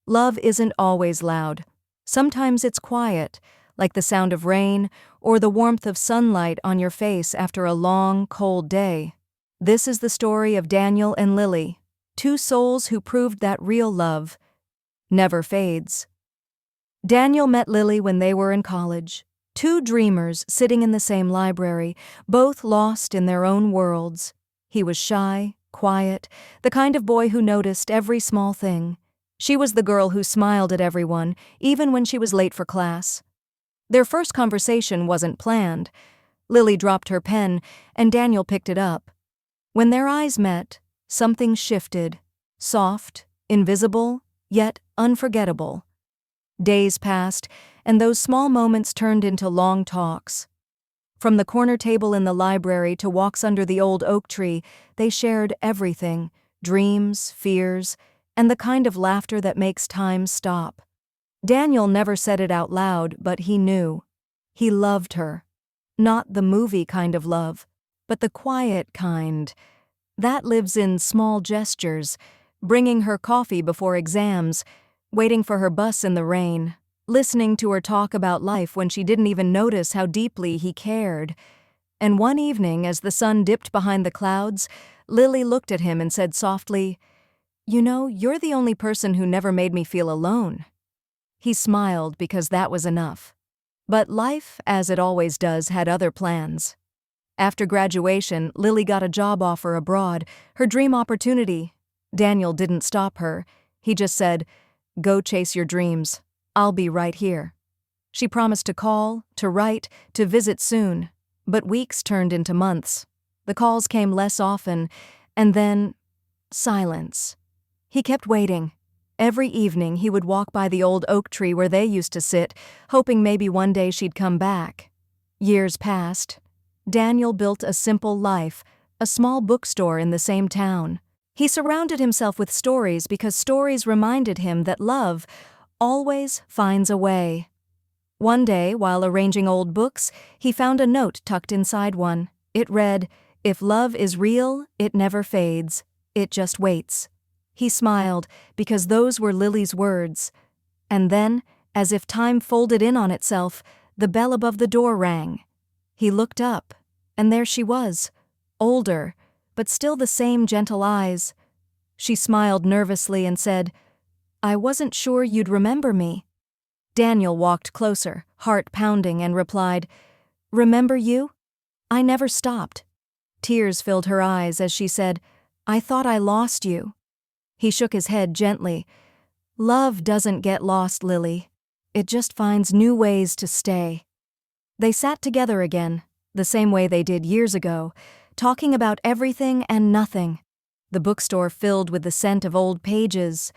Love isn't always loud. Sometimes it's quiet, like the sound of rain or the warmth of sunlight on your face after a long, cold day. This is the story of Daniel and Lily, two souls who proved that real love never fades. Daniel met Lily when they were in college. Two dreamers sitting in the same library, both lost in their own worlds. He was shy, quiet, the kind of boy who noticed every small thing. She was the girl who smiled at everyone, even when she was late for class. Their first conversation wasn't planned. Lily dropped her pen, and Daniel picked it up. When their eyes met, something shifted, soft, invisible, yet unforgettable. Days passed, and those small moments turned into long talks. From the corner table in the library to walks under the old oak tree, they shared everything: dreams, fears, and the kind of laughter that makes time stop. Daniel never said it out loud, but he knew. He loved her. Not the movie kind of love, but the quiet kind. That lives in small gestures, bringing her coffee before exams, waiting for her bus in the rain, listening to her talk about life when she didn't even notice how deeply he cared. And one evening, as the sun dipped behind the clouds, Lily looked at him and said softly, "You know, you're the only person who never made me feel alone." He smiled because that was enough. But life, as it always does, had other plans. After graduation, Lily got a job offer abroad, her dream opportunity. Daniel didn't stop her. He just said, "Go chase your dreams. I'll be right here." She promised to call, to write, to visit soon. But weeks turned into months. The calls came less often, and then silence. He kept waiting. Every evening he would walk by the old oak tree where they used to sit, hoping maybe one day she'd come back. Years passed. Daniel built a simple life, a small bookstore in the same town. He surrounded himself with stories because stories reminded him that love always finds a way. One day, while arranging old books, he found a note tucked inside one. It read, "If love is real, it never fades. It just waits." He smiled because those were Lily's words. And then, as if time folded in on itself, the bell above the door rang. He looked up, and there she was, older, but still the same gentle eyes. She smiled nervously and said, "I wasn't sure you'd remember me." Daniel walked closer, heart pounding, and replied, "Remember you? I never stopped." Tears filled her eyes as she said, "I thought I lost you." He shook his head gently. "Love doesn't get lost, Lily. It just finds new ways to stay." They sat together again, the same way they did years ago, talking about everything and nothing. The bookstore filled with the scent of old pages,